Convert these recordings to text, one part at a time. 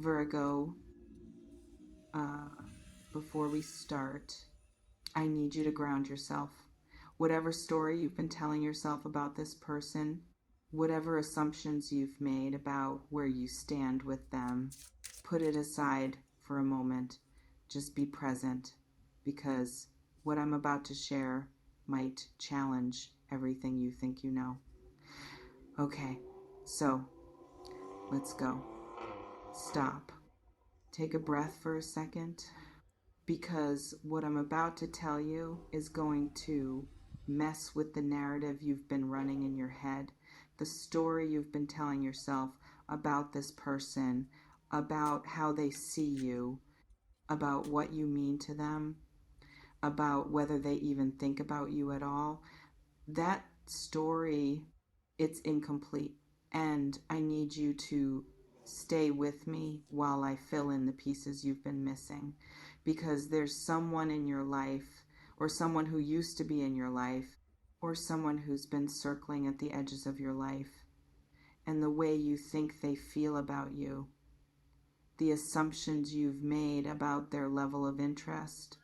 Virgo, uh, before we start, I need you to ground yourself. Whatever story you've been telling yourself about this person, whatever assumptions you've made about where you stand with them, put it aside for a moment. Just be present, because what I'm about to share might challenge everything you think you know. Okay, so let's go. Stop. Take a breath for a second, because what I'm about to tell you is going to mess with the narrative you've been running in your head, the story you've been telling yourself about this person, about how they see you, about what you mean to them, about whether they even think about you at all. That story, it's incomplete. And I need you to stay with me while I fill in the pieces you've been missing. Because there's someone in your life, or someone who used to be in your life, or someone who's been circling at the edges of your life. And the way you think they feel about you, the assumptions you've made about their level of interest,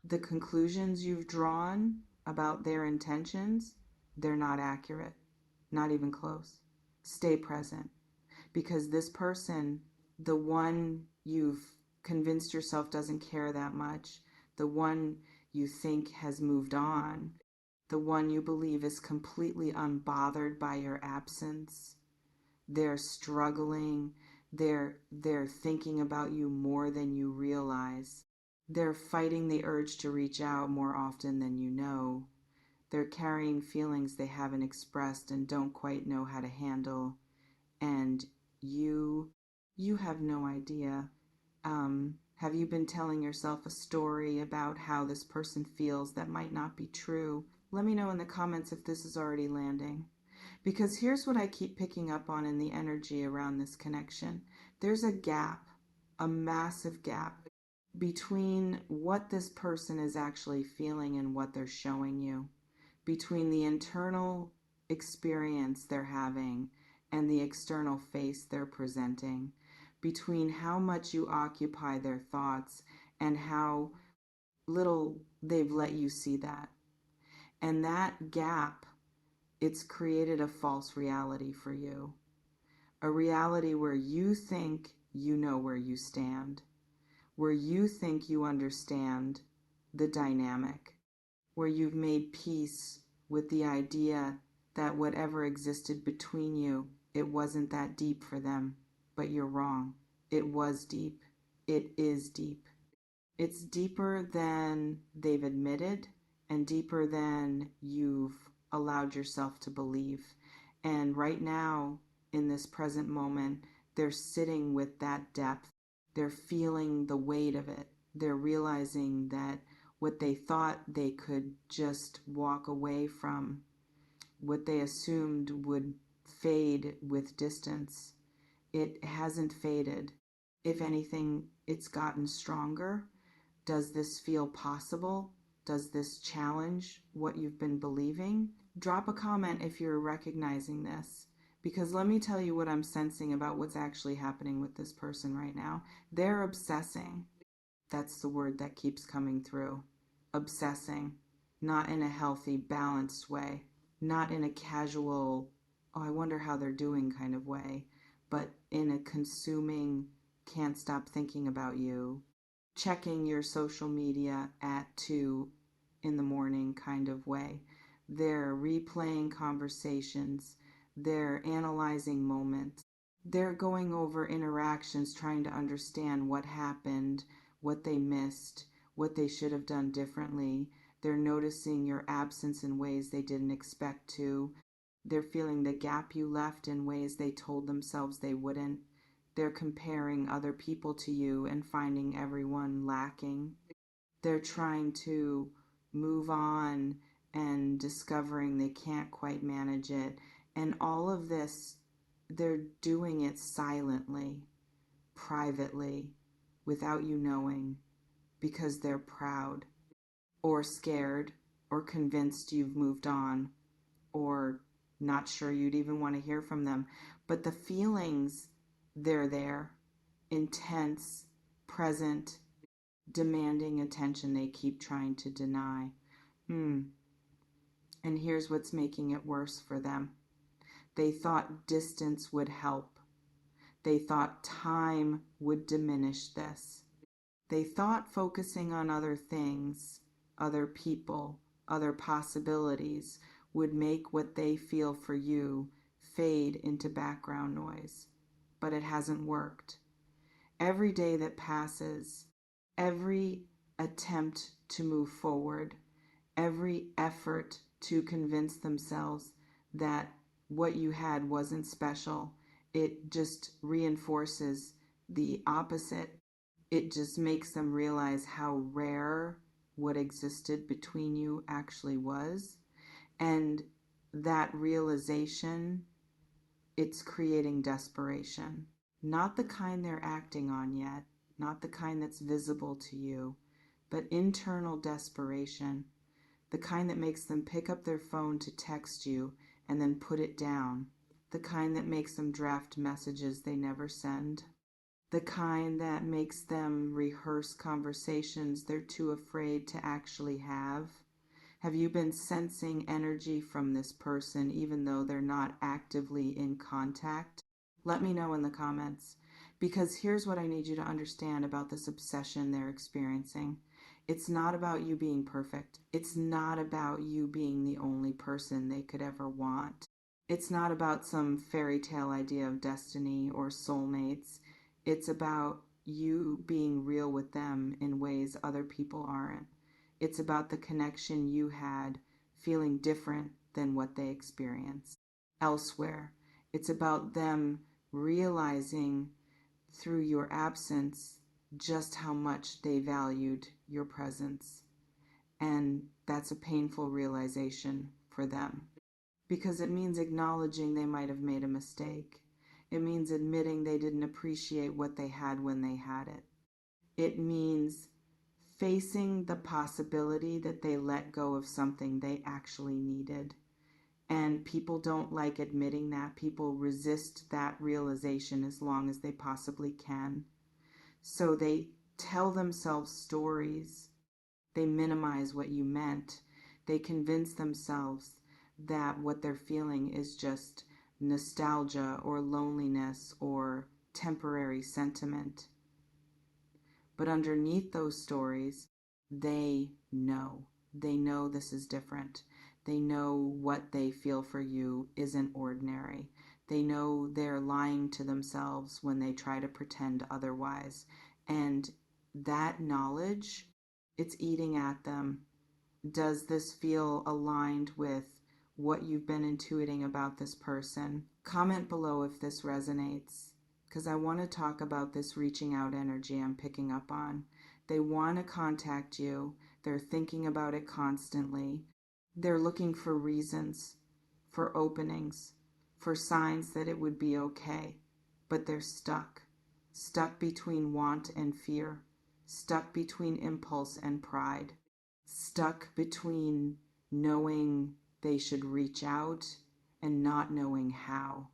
the conclusions you've drawn about their intentions, they're not accurate, not even close. Stay present, because this person, the one you've convinced yourself doesn't care that much, the one you think has moved on, the one you believe is completely unbothered by your absence, they're struggling, they're thinking about you more than you realize. They're fighting the urge to reach out more often than you know. They're carrying feelings they haven't expressed and don't quite know how to handle. And you, you have no idea. Have you been telling yourself a story about how this person feels that might not be true? Let me know in the comments if this is already landing. Because here's what I keep picking up on in the energy around this connection. There's a gap, a massive gap between what this person is actually feeling and what they're showing you, between the internal experience they're having and the external face they're presenting, between how much you occupy their thoughts and how little they've let you see that. And that gap, it's created a false reality for you. A reality where you think you know where you stand, where you think you understand the dynamic, where you've made peace with the idea that whatever existed between you, it wasn't that deep for them. But you're wrong. It was deep. It is deep. It's deeper than they've admitted and deeper than you've allowed yourself to believe. And right now, in this present moment, they're sitting with that depth. They're feeling the weight of it. They're realizing that what they thought they could just walk away from, what they assumed would fade with distance, it hasn't faded. If anything, it's gotten stronger. Does this feel possible? Does this challenge what you've been believing? Drop a comment if you're recognizing this, because let me tell you what I'm sensing about what's actually happening with this person right now. They're obsessing. That's the word that keeps coming through. Obsessing. Not in a healthy, balanced way. Not in a casual, oh, I wonder how they're doing kind of way, but in a consuming, can't stop thinking about you, checking your social media at 2 in the morning kind of way. They're replaying conversations. They're analyzing moments. They're going over interactions, trying to understand what happened, what they missed, what they should have done differently. They're noticing your absence in ways they didn't expect to. They're feeling the gap you left in ways they told themselves they wouldn't. They're comparing other people to you and finding everyone lacking. They're trying to move on and discovering they can't quite manage it. And all of this, they're doing it silently, privately, without you knowing, because they're proud, or scared, or convinced you've moved on, or not sure you'd even want to hear from them. But the feelings, they're there. intense, present, demanding attention they keep trying to deny. And here's what's making it worse for them. They thought distance would help. They thought time would diminish this. They thought focusing on other things, other people, other possibilities would make what they feel for you fade into background noise. But it hasn't worked. Every day that passes, every attempt to move forward, every effort to convince themselves that what you had wasn't special, it just reinforces the opposite. It just makes them realize how rare what existed between you actually was. And that realization, it's creating desperation. Not the kind they're acting on yet, not the kind that's visible to you, but internal desperation, the kind that makes them pick up their phone to text you and then put it down, the kind that makes them draft messages they never send, the kind that makes them rehearse conversations they're too afraid to actually have. Have you been sensing energy from this person even though they're not actively in contact? Let me know in the comments, because here's what I need you to understand about this obsession they're experiencing. It's not about you being perfect. It's not about you being the only person they could ever want. It's not about some fairy tale idea of destiny or soulmates. It's about you being real with them in ways other people aren't. It's about the connection you had feeling different than what they experienced elsewhere. It's about them realizing through your absence just how much they valued your presence. And that's a painful realization for them, because it means acknowledging they might have made a mistake. It means admitting they didn't appreciate what they had when they had it. It means facing the possibility that they let go of something they actually needed. And people don't like admitting that. People resist that realization as long as they possibly can. So they tell themselves stories. They minimize what you meant. They convince themselves that what they're feeling is just nostalgia or loneliness or temporary sentiment. But underneath those stories, they know. They know this is different. They know what they feel for you isn't ordinary. They know they're lying to themselves when they try to pretend otherwise. And that knowledge, it's eating at them. Does this feel aligned with what you've been intuiting about this person? Comment below if this resonates, because I want to talk about this reaching out energy I'm picking up on. They want to contact you. They're thinking about it constantly. They're looking for reasons, for openings, for signs that it would be okay. But they're stuck between want and fear, stuck between impulse and pride, stuck between knowing they should reach out and not knowing how.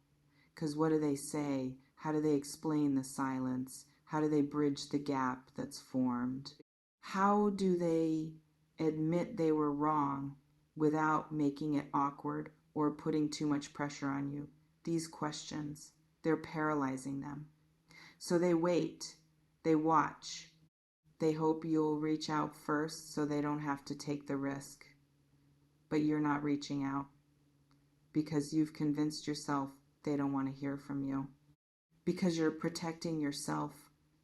Because what do they say? How do they explain the silence? How do they bridge the gap that's formed? How do they admit they were wrong without making it awkward or putting too much pressure on you? These questions, they're paralyzing them. So they wait, they watch, they hope you'll reach out first so they don't have to take the risk. But you're not reaching out because you've convinced yourself they don't want to hear from you, because you're protecting yourself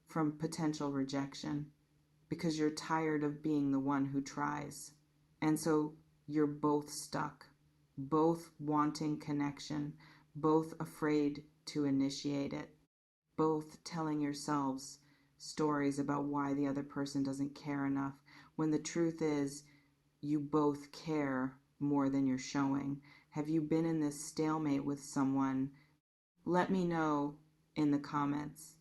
from potential rejection, because you're tired of being the one who tries. And so you're both stuck, both wanting connection, both afraid to initiate it, both telling yourselves stories about why the other person doesn't care enough, when the truth is you both care more than you're showing. Have you been in this stalemate with someone? Let me know in the comments,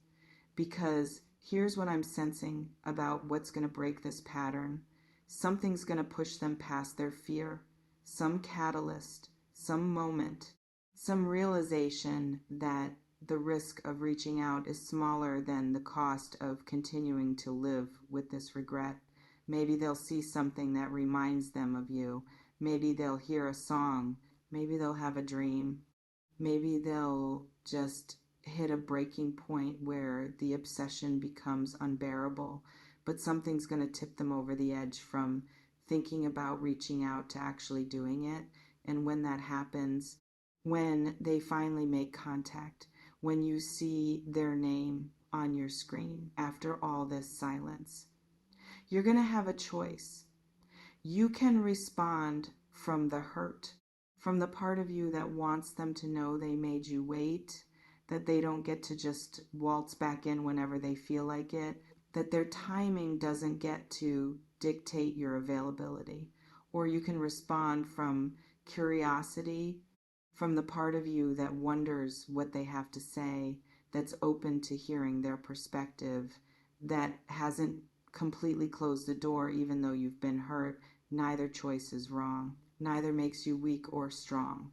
because here's what I'm sensing about what's going to break this pattern. Something's going to push them past their fear, some catalyst, some moment, some realization that the risk of reaching out is smaller than the cost of continuing to live with this regret. Maybe they'll see something that reminds them of you. Maybe they'll hear a song. Maybe they'll have a dream. Maybe they'll just hit a breaking point where the obsession becomes unbearable, but something's going to tip them over the edge from thinking about reaching out to actually doing it. And when that happens, when they finally make contact, when you see their name on your screen after all this silence, you're going to have a choice. You can respond from the hurt, from the part of you that wants them to know they made you wait, that they don't get to just waltz back in whenever they feel like it, that their timing doesn't get to dictate your availability. Or you can respond from curiosity, from the part of you that wonders what they have to say, that's open to hearing their perspective, that hasn't completely closed the door even though you've been hurt. Neither choice is wrong. Neither makes you weak or strong.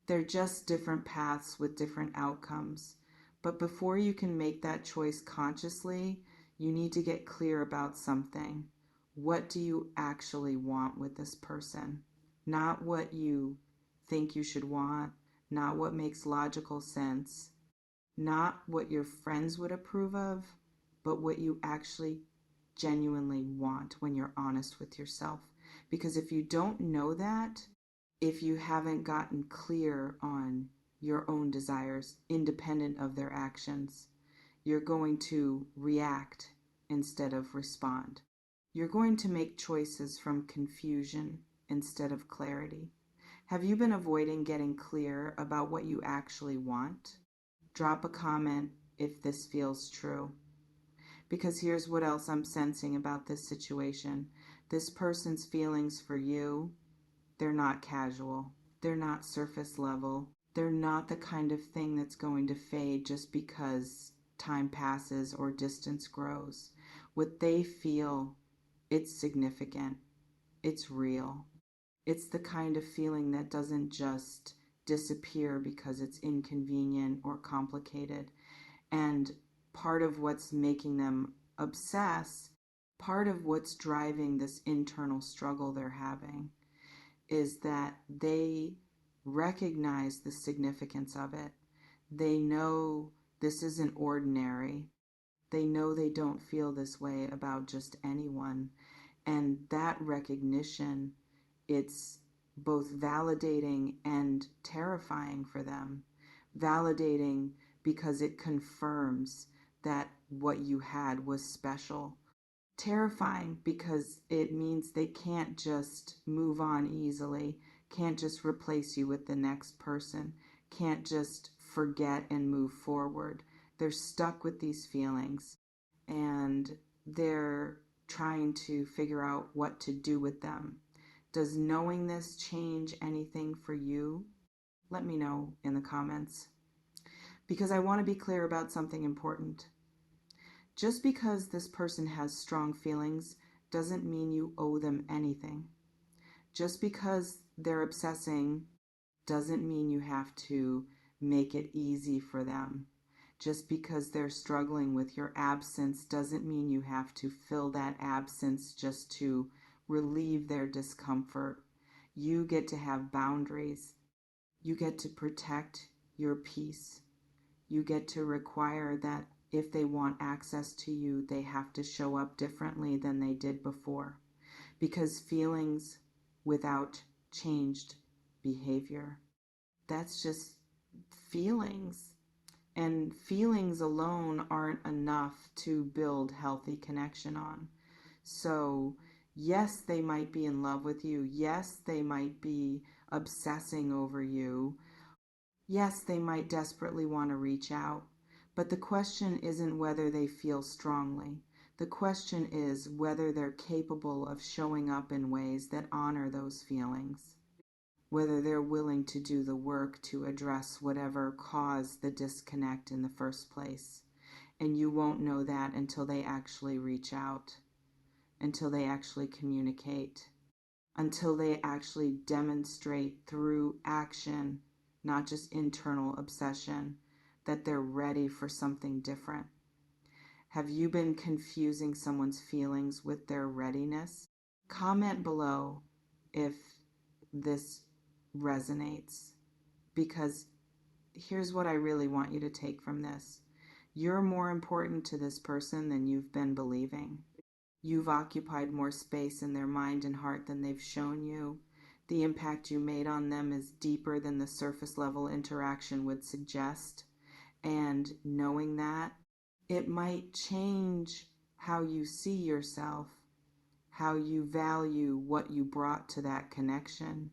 They're just different paths with different outcomes. But before you can make that choice consciously, you need to get clear about something. What do you actually want with this person? Not what you think you should want, not what makes logical sense, not what your friends would approve of, but what you actually genuinely want when you're honest with yourself. Because if you don't know that, if you haven't gotten clear on your own desires independent of their actions, you're going to react instead of respond. You're going to make choices from confusion instead of clarity. Have you been avoiding getting clear about what you actually want? Drop a comment if this feels true. Because here's what else I'm sensing about this situation. This person's feelings for you, they're not casual. They're not surface level. They're not the kind of thing that's going to fade just because time passes or distance grows. What they feel, it's significant. It's real. It's the kind of feeling that doesn't just disappear because it's inconvenient or complicated. And part of what's making them obsess, part of what's driving this internal struggle they're having, is that they recognize the significance of it. They know this isn't ordinary. They know they don't feel this way about just anyone. And that recognition, it's both validating and terrifying for them. Validating because it confirms that what you had was special. Terrifying because it means they can't just move on easily, can't just replace you with the next person, can't just forget and move forward. They're stuck with these feelings and they're trying to figure out what to do with them. Does knowing this change anything for you? Let me know in the comments. Because I want to be clear about something important. Just because this person has strong feelings doesn't mean you owe them anything. Just because they're obsessing doesn't mean you have to make it easy for them. Just because they're struggling with your absence doesn't mean you have to fill that absence just to relieve their discomfort. You get to have boundaries. You get to protect your peace. You get to require that if they want access to you, they have to show up differently than they did before. Because feelings without changed behavior, that's just feelings. And feelings alone aren't enough to build healthy connection on. So yes, they might be in love with you. Yes, they might be obsessing over you. Yes, they might desperately want to reach out. But the question isn't whether they feel strongly. The question is whether they're capable of showing up in ways that honor those feelings. Whether they're willing to do the work to address whatever caused the disconnect in the first place. And you won't know that until they actually reach out, until they actually communicate, until they actually demonstrate through action, not just internal obsession, that they're ready for something different? Have you been confusing someone's feelings with their readiness? Comment below if this resonates, because here's what I really want you to take from this. You're more important to this person than you've been believing. You've occupied more space in their mind and heart than they've shown you. The impact you made on them is deeper than the surface level interaction would suggest. And knowing that, it might change how you see yourself, how you value what you brought to that connection,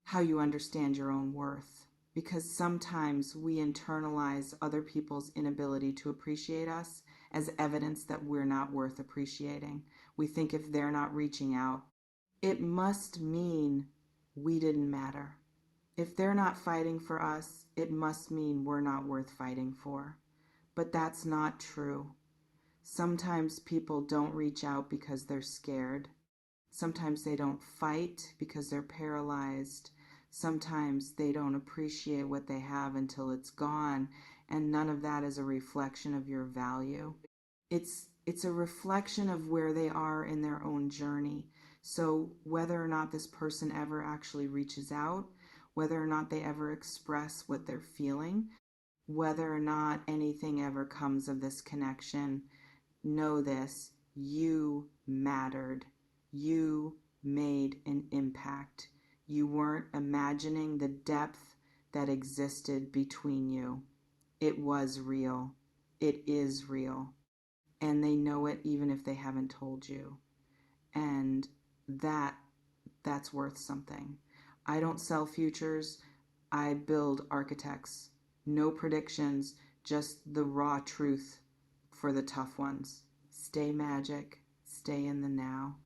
how you understand your own worth. Because sometimes we internalize other people's inability to appreciate us as evidence that we're not worth appreciating. We think if they're not reaching out, it must mean we didn't matter. If they're not fighting for us, it must mean we're not worth fighting for. But that's not true. Sometimes people don't reach out because they're scared. Sometimes they don't fight because they're paralyzed. Sometimes they don't appreciate what they have until it's gone, and none of that is a reflection of your value. It's a reflection of where they are in their own journey. So whether or not this person ever actually reaches out, whether or not they ever express what they're feeling, whether or not anything ever comes of this connection, know this: you mattered. You made an impact. You weren't imagining the depth that existed between you. It was real. It is real. And they know it even if they haven't told you. And that's worth something. I don't sell futures. I build architects. No predictions, just the raw truth for the tough ones. Stay magic. Stay in the now.